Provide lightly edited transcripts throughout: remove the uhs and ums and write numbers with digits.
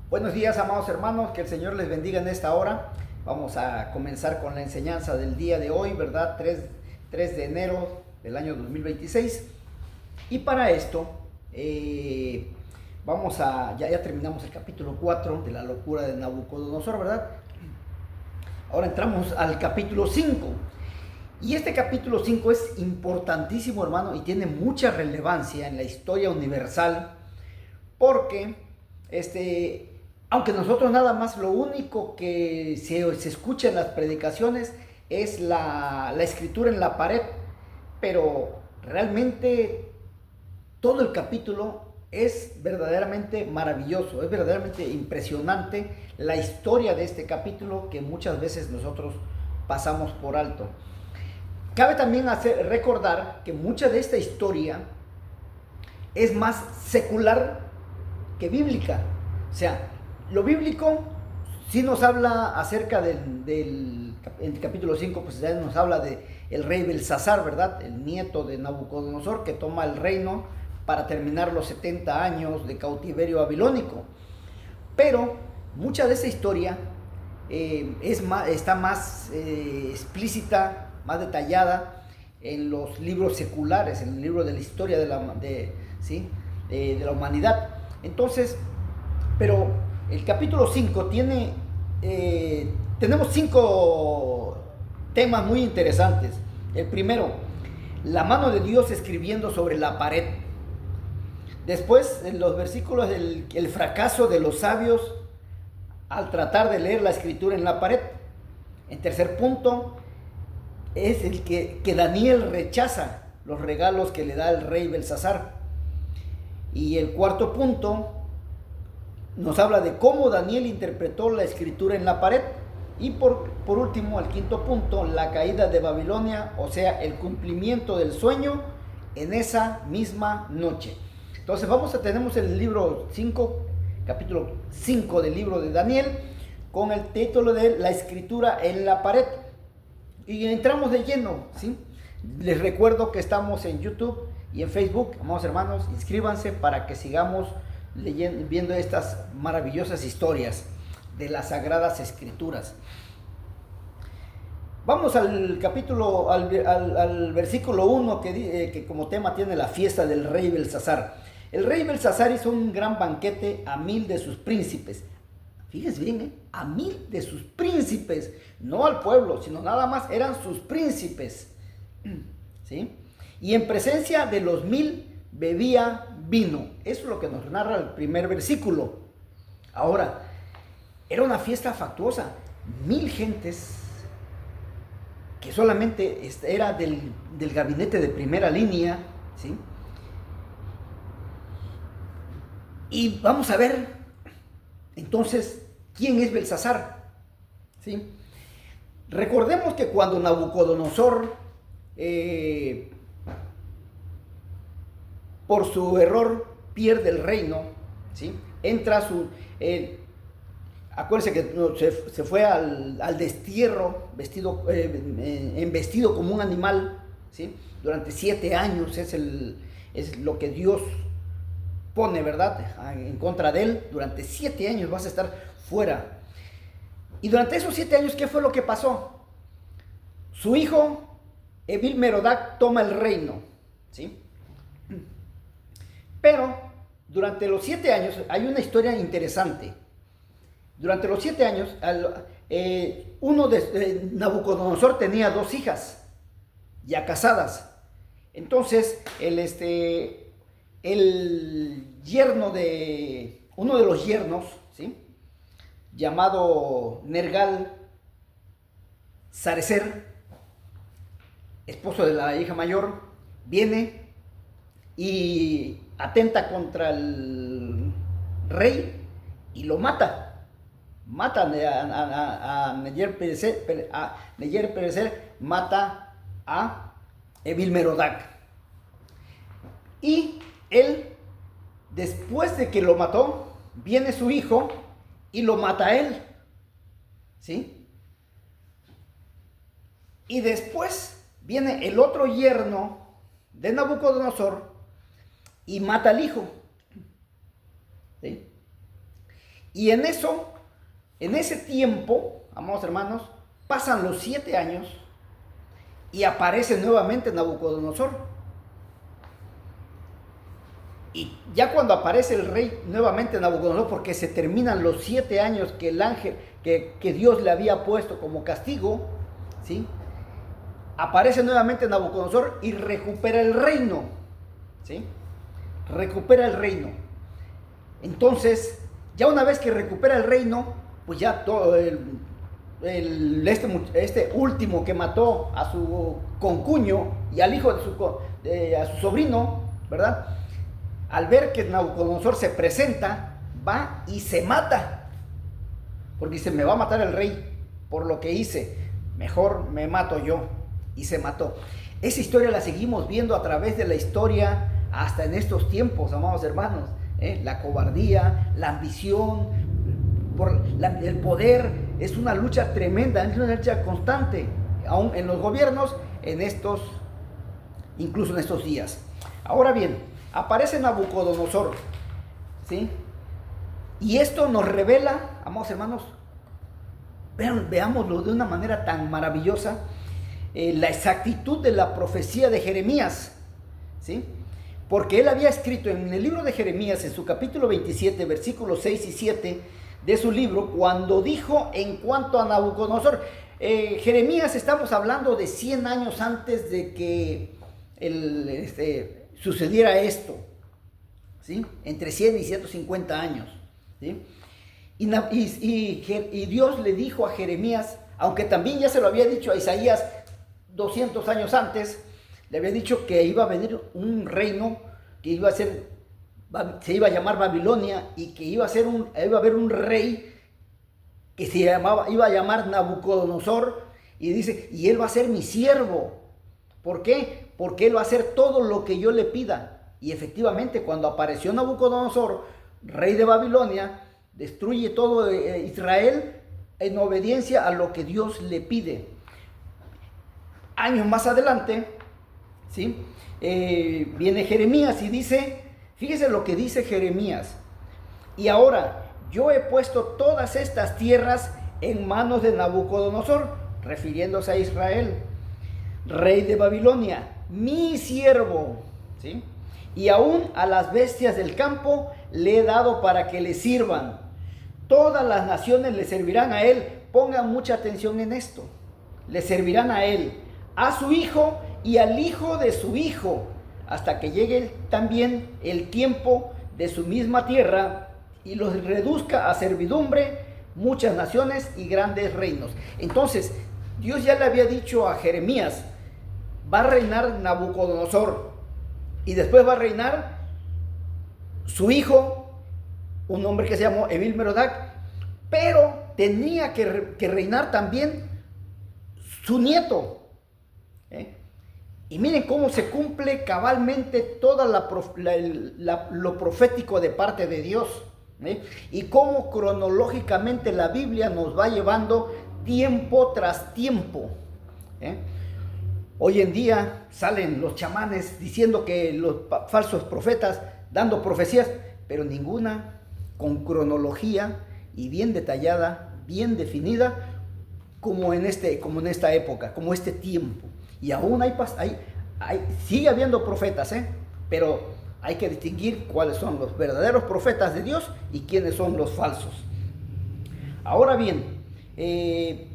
Buenos días, amados hermanos, que el Señor les bendiga en esta hora. Vamos a comenzar con la enseñanza del día de hoy, ¿verdad? 3 de enero del año 2026. Y para esto, ya terminamos el capítulo 4 de la locura de Nabucodonosor, ¿verdad? Ahora entramos al capítulo 5. Y este capítulo 5 es importantísimo, hermano, y tiene mucha relevancia en la historia universal, porque aunque nosotros nada más lo único que se escucha en las predicaciones es la escritura en la pared, pero realmente todo el capítulo es verdaderamente maravilloso, es verdaderamente impresionante la historia de este capítulo que muchas veces nosotros pasamos por alto. Cabe también recordar que mucha de esta historia es más secular que bíblica. O sea, lo bíblico sí nos habla acerca en el capítulo 5, pues ya nos habla de el rey Belsasar, ¿verdad? El nieto de Nabucodonosor, que toma el reino para terminar los 70 años de cautiverio babilónico. Pero mucha de esa historia está más explícita, más detallada en los libros seculares, en el libro de la historia de la humanidad. Entonces, pero el capítulo 5 tenemos 5 temas muy interesantes. El primero, la mano de Dios escribiendo sobre la pared. Después, en los versículos, el fracaso de los sabios al tratar de leer la escritura en la pared. En tercer punto, es el que Daniel rechaza los regalos que le da el rey Belsasar. Y el cuarto punto nos habla de cómo Daniel interpretó la escritura en la pared. Y por último, el quinto punto, la caída de Babilonia, o sea, el cumplimiento del sueño en esa misma noche. Entonces tenemos el libro 5, capítulo 5 del libro de Daniel, con el título de la escritura en la pared. Y entramos de lleno, ¿sí? Les recuerdo que estamos en YouTube y en Facebook. Amados hermanos, inscríbanse para que sigamos viendo estas maravillosas historias de las Sagradas Escrituras. Vamos al capítulo, al versículo 1 que como tema tiene la fiesta del rey Belsasar. El rey Belsasar hizo un gran banquete a 1000 de sus príncipes. Fíjense bien, a 1000 de sus príncipes, no al pueblo, sino nada más eran sus príncipes, ¿sí? Y en presencia de los 1000 bebía vino. Eso es lo que nos narra el primer versículo. Ahora, era una fiesta factuosa, 1000 gentes, que solamente era del gabinete de primera línea, ¿sí? Y vamos a ver, entonces, ¿quién es Belsasar? ¿Sí? Recordemos que cuando Nabucodonosor, por su error, pierde el reino, ¿sí? Acuérdense que se fue al destierro, embestido como un animal, ¿sí? Durante 7 años es lo que Dios pone, ¿verdad?, en contra de él. Durante 7 años vas a estar fuera. Y durante esos 7 años, ¿qué fue lo que pasó? Su hijo, Evil-Merodach, toma el reino, ¿sí? Pero durante los 7 años hay una historia interesante. Durante los 7 años, Nabucodonosor tenía 2 hijas ya casadas. Entonces, el yerno de uno de los yernos, ¿sí?, llamado Nergal Sarecer, esposo de la hija mayor, viene y atenta contra el rey y lo mata. Mata a Neyer Perecer, mata a Evil-Merodach. Y él, después de que lo mató, viene su hijo y lo mata a él, ¿sí? Y después viene el otro yerno de Nabucodonosor y mata al hijo, ¿sí? Y en ese tiempo, amados hermanos, pasan los 7 años y aparece nuevamente Nabucodonosor. Y ya cuando aparece el rey nuevamente Nabucodonosor, porque se terminan los 7 años que el ángel, que Dios le había puesto como castigo, ¿sí? Aparece nuevamente Nabucodonosor y recupera el reino, ¿sí? Recupera el reino. Entonces, ya una vez que recupera el reino, pues ya todo este último que mató a su concuño y al hijo de a su sobrino, ¿verdad? Al ver que Nabucodonosor se presenta, va y se mata. Porque dice, me va a matar el rey por lo que hice, mejor me mato yo. Y se mató. Esa historia la seguimos viendo a través de la historia hasta en estos tiempos, amados hermanos. La cobardía, la ambición, el poder, es una lucha tremenda, es una lucha constante, aún en los gobiernos, incluso en estos días. Ahora bien, aparece Nabucodonosor, ¿sí? Y esto nos revela, amados hermanos, veámoslo de una manera tan maravillosa, la exactitud de la profecía de Jeremías, ¿sí? Porque él había escrito en el libro de Jeremías, en su capítulo 27, versículos 6 y 7 de su libro, cuando dijo en cuanto a Nabucodonosor, Jeremías, estamos hablando de 100 años antes de que sucediera esto, ¿sí? Entre 100 y 150 años, ¿sí? Y Dios le dijo a Jeremías, aunque también ya se lo había dicho a Isaías 200 años antes, le había dicho que iba a venir un reino que se iba a llamar Babilonia, y que iba a haber un rey que iba a llamar Nabucodonosor, y dice, y él va a ser mi siervo. ¿Por qué? Porque él va a hacer todo lo que yo le pida. Y efectivamente, cuando apareció Nabucodonosor, rey de Babilonia, destruye todo Israel en obediencia a lo que Dios le pide. Años más adelante, ¿sí? Viene Jeremías y dice, fíjese lo que dice Jeremías: y ahora yo he puesto todas estas tierras en manos de Nabucodonosor, refiriéndose a Israel, rey de Babilonia, mi siervo, ¿sí? Y aún a las bestias del campo le he dado para que le sirvan. Todas las naciones le servirán a él. Pongan mucha atención en esto. Le servirán a él, a su hijo y al hijo de su hijo, hasta que llegue también el tiempo de su misma tierra y los reduzca a servidumbre muchas naciones y grandes reinos. Entonces, Dios ya le había dicho a Jeremías, va a reinar Nabucodonosor, y después va a reinar su hijo, un hombre que se llamó Evil-Merodach, pero tenía que reinar también su nieto. Y miren cómo se cumple cabalmente toda lo profético de parte de Dios, y cómo cronológicamente la Biblia nos va llevando tiempo tras tiempo. Hoy en día salen los chamanes diciendo que los falsos profetas dando profecías, pero ninguna con cronología y bien detallada, bien definida, como en esta época, como este tiempo. Y aún sigue habiendo profetas, pero hay que distinguir cuáles son los verdaderos profetas de Dios y quiénes son los falsos. Ahora bien, en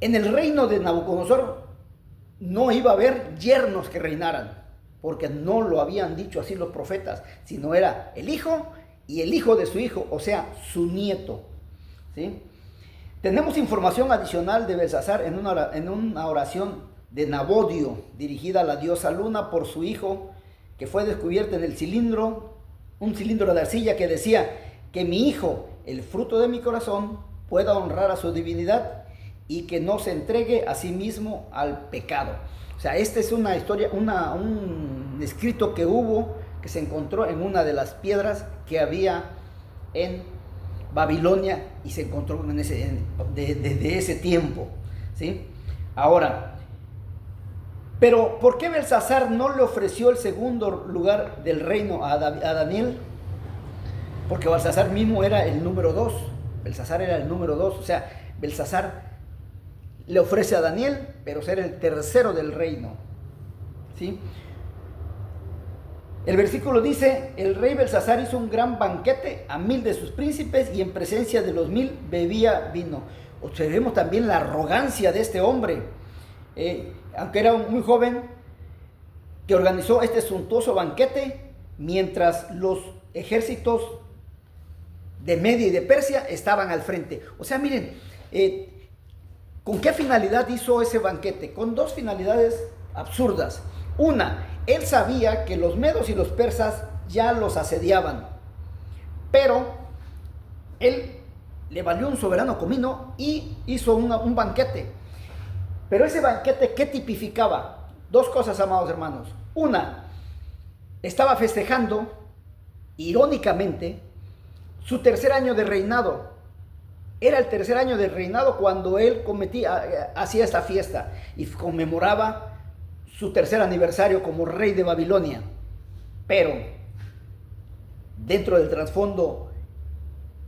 el reino de Nabucodonosor no iba a haber yernos que reinaran, porque no lo habían dicho así los profetas, sino era el hijo y el hijo de su hijo, o sea, su nieto, ¿sí? Tenemos información adicional de Belsasar en una oración de Nabodio, dirigida a la diosa Luna por su hijo, que fue descubierta en un cilindro de arcilla, que decía: que mi hijo, el fruto de mi corazón, pueda honrar a su divinidad y que no se entregue a sí mismo al pecado. O sea, esta es una historia, un escrito que se encontró en una de las piedras que había en Babilonia, y se encontró desde ese tiempo, ¿sí? Ahora, pero ¿por qué Belsasar no le ofreció el segundo lugar del reino a Daniel? porque Belsasar mismo era el número 2. Belsasar era el número 2, o sea, Belsasar le ofrece a Daniel, pero ser el tercero del reino, ¿sí? El versículo dice: el rey Belsasar hizo un gran banquete a 1000 de sus príncipes, y en presencia de los 1000 bebía vino. Observemos también la arrogancia de este hombre, aunque era muy joven, que organizó este suntuoso banquete mientras los ejércitos de Media y de Persia estaban al frente. O sea, miren, ¿con qué finalidad hizo ese banquete? Con dos finalidades absurdas. Una, él sabía que los medos y los persas ya los asediaban, pero él le valió un soberano comino y hizo un banquete. Pero ese banquete, ¿qué tipificaba? Dos cosas, amados hermanos. Una, estaba festejando, irónicamente, su tercer año de reinado. Era el tercer año de reinado cuando él hacía esta fiesta y conmemoraba su tercer aniversario como rey de Babilonia. Pero dentro del trasfondo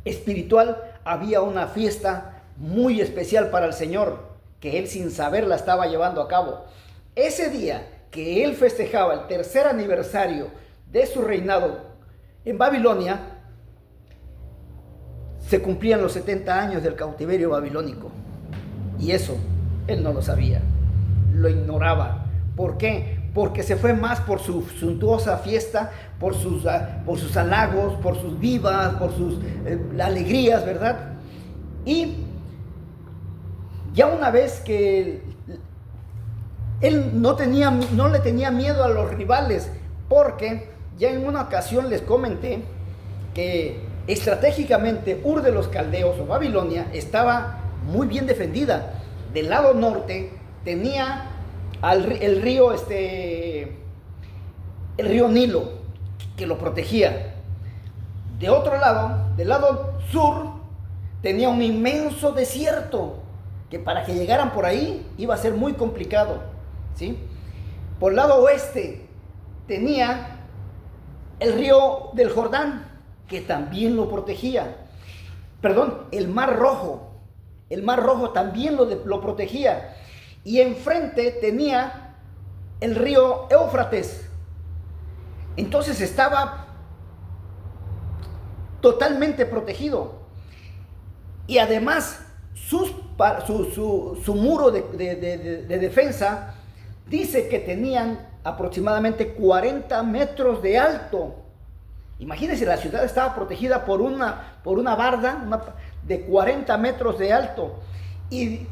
espiritual había una fiesta muy especial para el Señor, que él sin saber la estaba llevando a cabo. Ese día que él festejaba el tercer aniversario de su reinado en Babilonia, se cumplían los 70 años del cautiverio babilónico. Y eso él no lo sabía, lo ignoraba. ¿Por qué? Porque se fue más por su suntuosa fiesta, por sus halagos, por sus vivas, por sus alegrías, ¿verdad? Y ya una vez que él no le tenía miedo a los rivales, porque ya en una ocasión les comenté que estratégicamente Ur de los Caldeos o Babilonia estaba muy bien defendida. Del lado norte tenía el río Nilo, que lo protegía. De otro lado, del lado sur, tenía un inmenso desierto, que para que llegaran por ahí iba a ser muy complicado, ¿sí? Por el lado oeste tenía el río del Jordán, que también lo protegía. Perdón, el Mar Rojo también lo protegía. Y enfrente tenía el río Éufrates. Entonces estaba totalmente protegido. Y además su muro de defensa dice que tenían aproximadamente 40 metros de alto. Imagínense, la ciudad estaba protegida por una barda de 40 metros de alto y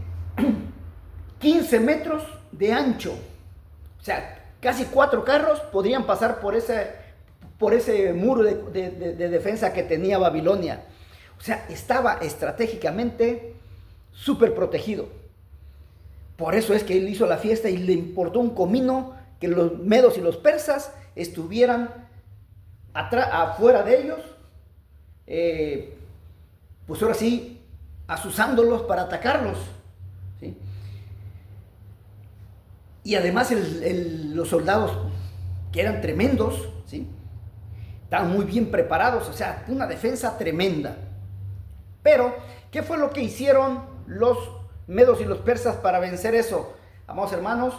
15 metros de ancho. O sea, casi 4 carros podrían pasar por ese muro de defensa que tenía Babilonia. O sea, estaba estratégicamente súper protegido. Por eso es que él hizo la fiesta y le importó un comino que los medos y los persas estuvieran afuera de ellos, pues ahora sí, azuzándolos para atacarlos, ¿sí? Y además los soldados, que eran tremendos, ¿sí?, estaban muy bien preparados, o sea, una defensa tremenda. Pero, ¿qué fue lo que hicieron los medos y los persas para vencer eso? Amados hermanos,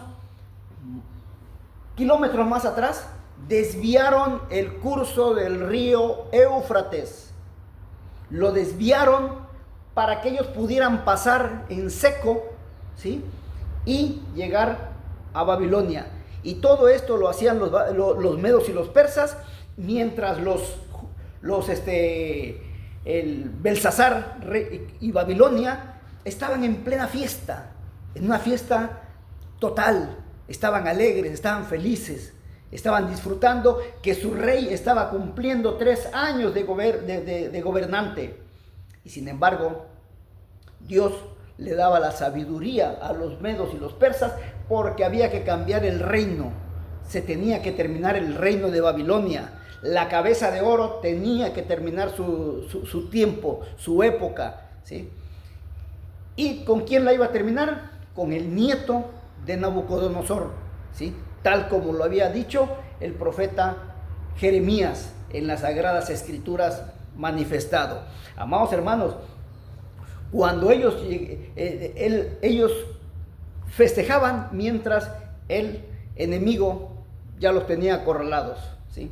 kilómetros más atrás, desviaron el curso del río Éufrates. Lo desviaron para que ellos pudieran pasar en seco, ¿sí?, y llegar a Babilonia. Y todo esto lo hacían los medos y los persas, mientras el Belsasar y Babilonia estaban en plena fiesta, en una fiesta total. Estaban alegres, estaban felices, estaban disfrutando que su rey estaba cumpliendo 3 años de gobernante. Y sin embargo, Dios le daba la sabiduría a los medos y los persas, porque había que cambiar el reino. Se tenía que terminar el reino de Babilonia. La cabeza de oro tenía que terminar su tiempo, su época, ¿sí? ¿Y con quién la iba a terminar? Con el nieto de Nabucodonosor, ¿sí?, tal como lo había dicho el profeta Jeremías en las Sagradas Escrituras manifestado. Amados hermanos, cuando ellos festejaban mientras el enemigo ya los tenía acorralados, ¿sí?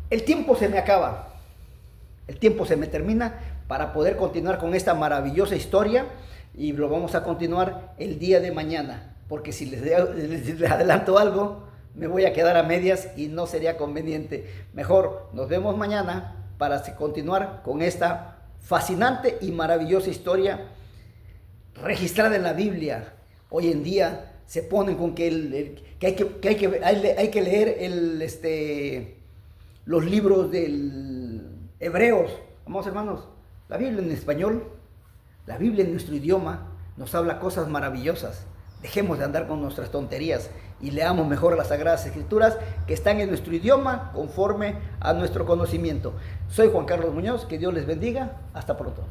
El tiempo se me acaba, el tiempo se me termina para poder continuar con esta maravillosa historia, y lo vamos a continuar el día de mañana, porque si les adelanto algo, me voy a quedar a medias y no sería conveniente. Mejor nos vemos mañana para continuar con esta fascinante y maravillosa historia registrada en la Biblia. Hoy en día se ponen con que hay que leer los libros del Hebreos. Amados hermanos, la Biblia en español, la Biblia en nuestro idioma, nos habla cosas maravillosas. Dejemos de andar con nuestras tonterías y leamos mejor las Sagradas Escrituras que están en nuestro idioma conforme a nuestro conocimiento. Soy Juan Carlos Muñoz, que Dios les bendiga. Hasta pronto.